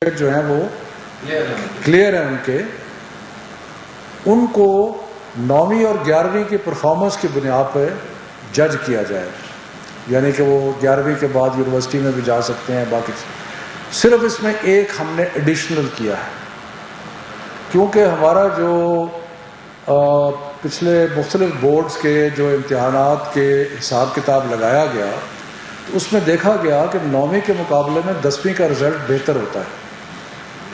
جو ہیں وہ کلیئر ہیں ان کو 9ویں اور 11ویں کی پرفارمنس کی بنیاد پہ جج کیا جائے، یعنی کہ وہ 11ویں کے بعد یونیورسٹی میں بھی جا سکتے ہیں. باقی صرف اس میں ایک ہم نے ایڈیشنل کیا ہے، کیونکہ ہمارا جو پچھلے مختلف بورڈز کے جو امتحانات کے حساب کتاب لگایا گیا تو اس میں دیکھا گیا کہ 9ویں کے مقابلے میں 10ویں کا رزلٹ بہتر ہوتا ہے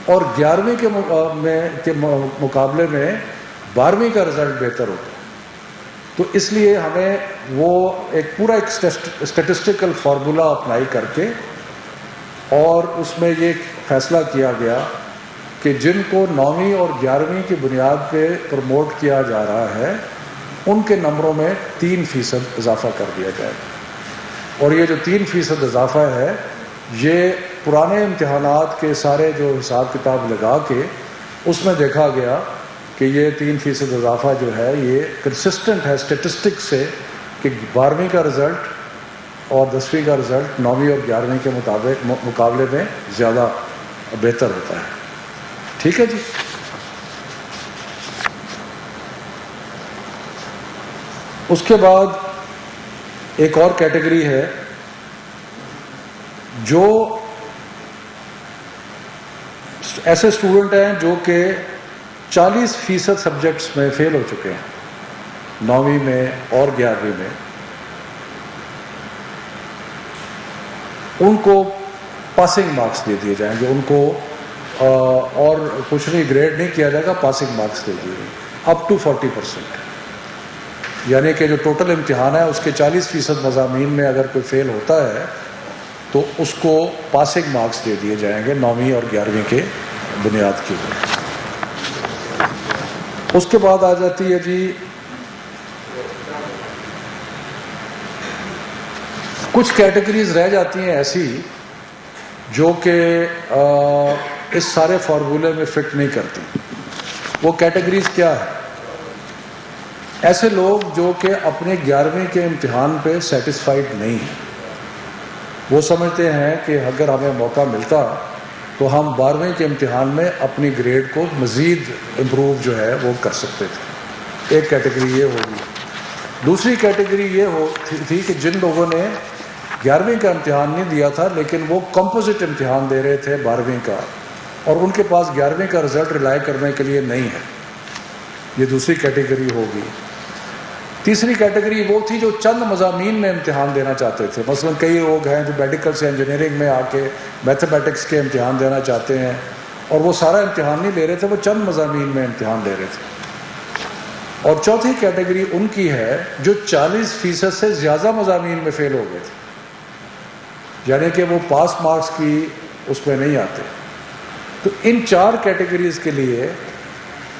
اور 11ویں کے مقابلے میں 12ویں کا رزلٹ بہتر ہوتا ہے. تو اس لیے ہمیں وہ ایک پورا اسٹیٹسٹیکل فارمولا اپلائی کر کے اور اس میں یہ فیصلہ کیا گیا کہ جن کو 9ویں اور 11ویں کی بنیاد پہ پروموٹ کیا جا رہا ہے ان کے نمبروں میں 3% اضافہ کر دیا جائے گا. اور یہ جو 3% اضافہ ہے یہ پرانے امتحانات کے سارے جو حساب کتاب لگا کے اس میں دیکھا گیا کہ یہ 3% اضافہ جو ہے یہ کنسسٹنٹ ہے اسٹیٹسٹک سے کہ 12ویں کا رزلٹ اور 10ویں کا رزلٹ 9ویں اور 11ویں کے مقابلے میں زیادہ بہتر ہوتا ہے. ٹھیک ہے جی. اس کے بعد ایک اور کیٹیگری ہے جو ایسے اسٹوڈنٹ ہیں جو کہ 40% سبجیکٹس میں فیل ہو چکے ہیں 9ویں میں اور 11ویں میں. ان کو پاسنگ مارکس دے دیے جائیں گے، ان کو اور کچھ نہیں گریڈ نہیں کیا جائے گا، پاسنگ مارکس دے دیے جائیں اپ ٹو 40%. یعنی کہ جو ٹوٹل امتحان ہے اس کے 40% مضامین میں اگر کوئی فیل ہوتا ہے تو اس کو پاسنگ مارکس دے دیے جائیں گے 9ویں اور 11ویں کے بنیاد کے اوپر. اس کے بعد آ جاتی ہے جی کچھ کیٹیگریز رہ جاتی ہیں ایسی جو کہ اس سارے فارمولے میں فٹ نہیں کرتی. وہ کیٹیگریز کیا ہے؟ ایسے لوگ جو کہ اپنے 11ویں کے امتحان پہ سیٹسفائیڈ نہیں ہیں، وہ سمجھتے ہیں کہ اگر ہمیں موقع ملتا تو ہم 12ویں کے امتحان میں اپنی گریڈ کو مزید امپروو جو ہے وہ کر سکتے تھے. ایک کیٹیگری یہ ہوگی. دوسری کیٹیگری یہ تھی کہ جن لوگوں نے 11ویں کا امتحان نہیں دیا تھا لیکن وہ کمپوزٹ امتحان دے رہے تھے 12ویں کا اور ان کے پاس 11ویں کا رزلٹ ریلائی کرنے کے لیے نہیں ہے. یہ دوسری کیٹیگری ہوگی. تیسری کیٹیگری وہ تھی جو چند مضامین میں امتحان دینا چاہتے تھے. مثلا کئی لوگ ہیں جو میڈیکل سے انجینئرنگ میں آ کے میتھمیٹکس کے امتحان دینا چاہتے ہیں اور وہ سارا امتحان نہیں لے رہے تھے، وہ چند مضامین میں امتحان لے رہے تھے. اور چوتھی کیٹیگری ان کی ہے جو 40% سے زیادہ مضامین میں فیل ہو گئے تھے، یعنی کہ وہ پاس مارکس کی اس میں نہیں آتے. تو ان 4 کیٹیگریز کے لیے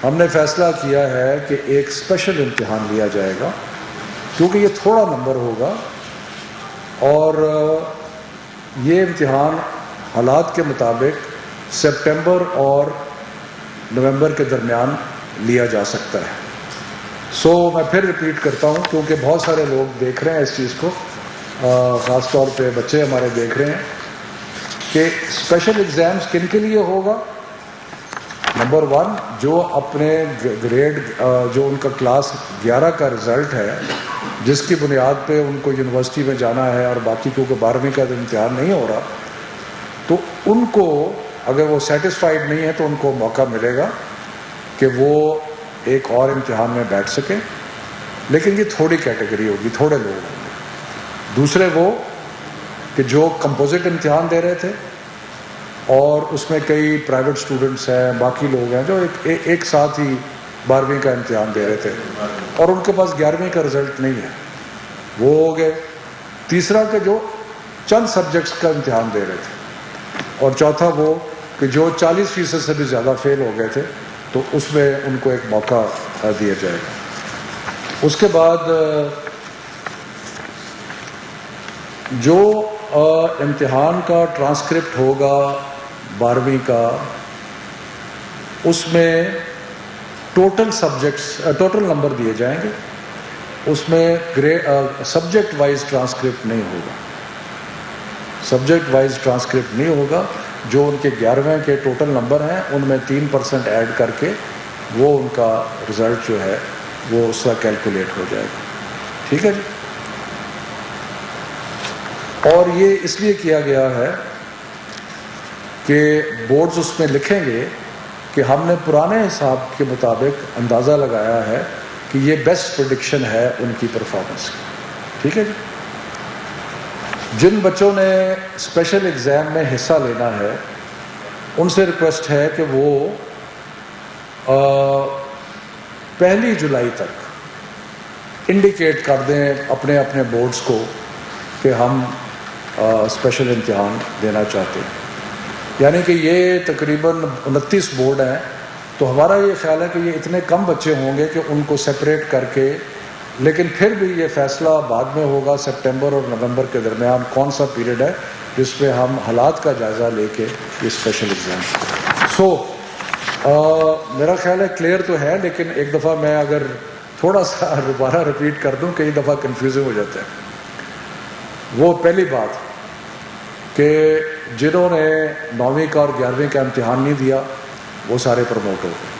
ہم نے فیصلہ کیا ہے کہ ایک اسپیشل امتحان لیا جائے گا کیونکہ یہ تھوڑا نمبر ہوگا اور یہ امتحان حالات کے مطابق سپٹمبر اور نومبر کے درمیان لیا جا سکتا ہے. میں پھر ریپیٹ کرتا ہوں کیونکہ بہت سارے لوگ دیکھ رہے ہیں اس چیز کو، خاص طور پہ بچے ہمارے دیکھ رہے ہیں کہ اسپیشل ایگزامز کن کے لیے ہوگا. نمبر 1 جو اپنے گریڈ جو ان کا کلاس 11 کا رزلٹ ہے جس کی بنیاد پہ ان کو یونیورسٹی میں جانا ہے اور باقی کیونکہ 12ویں کا امتحان نہیں ہو رہا تو ان کو اگر وہ سیٹسفائیڈ نہیں ہے تو ان کو موقع ملے گا کہ وہ ایک اور امتحان میں بیٹھ سکیں. لیکن یہ تھوڑی کیٹیگری ہوگی، تھوڑے لوگ ہوں گے. دوسرے وہ کہ جو کمپوزٹ امتحان دے رہے تھے اور اس میں کئی پرائیویٹ اسٹوڈنٹس ہیں، باقی لوگ ہیں جو ایک ساتھ ہی 12ویں کا امتحان دے رہے تھے اور ان کے پاس 11ویں کا رزلٹ نہیں ہے، وہ ہو گئے. تیسرا کہ جو چند سبجیکٹس کا امتحان دے رہے تھے اور چوتھا وہ کہ جو 40% سے بھی زیادہ فیل ہو گئے تھے تو اس میں ان کو ایک موقع دیا جائے گا. اس کے بعد جو امتحان کا ٹرانسکرپٹ ہوگا 12ویں کا اس میں ٹوٹل نمبر دیے جائیں گے. اس میں سبجیکٹ وائز ٹرانسکرپٹ نہیں ہوگا. جو ان کے 11ویں کے ٹوٹل نمبر ہیں ان میں 3% ایڈ کر کے وہ ان کا رزلٹ جو ہے وہ اس کا کیلکولیٹ ہو جائے گا. ٹھیک ہے جی. اور یہ اس لیے کیا گیا ہے کہ بورڈز اس میں لکھیں گے کہ ہم نے پرانے حساب کے مطابق اندازہ لگایا ہے کہ یہ بیسٹ پریڈکشن ہے ان کی پرفارمنس کی. ٹھیک ہے جی. جن بچوں نے اسپیشل ایگزام میں حصہ لینا ہے ان سے ریکویسٹ ہے کہ وہ 1 جولائی تک انڈیکیٹ کر دیں اپنے اپنے بورڈز کو کہ ہم اسپیشل امتحان دینا چاہتے ہیں. یعنی کہ یہ تقریباً 29 بورڈ ہیں، تو ہمارا یہ خیال ہے کہ یہ اتنے کم بچے ہوں گے کہ ان کو سپریٹ کر کے، لیکن پھر بھی یہ فیصلہ بعد میں ہوگا سپٹمبر اور نومبر کے درمیان کون سا پیریڈ ہے جس پہ ہم حالات کا جائزہ لے کے یہ اسپیشل ایگزام. میرا خیال ہے کلیئر تو ہے، لیکن ایک دفعہ میں اگر تھوڑا سا دوبارہ رپیٹ کر دوں، کئی دفعہ کنفیوزنگ ہو جاتا ہے. وہ پہلی بات کہ جنہوں نے 9ویں کا اور 11ویں کا امتحان نہیں دیا وہ سارے پروموٹ ہو گئے.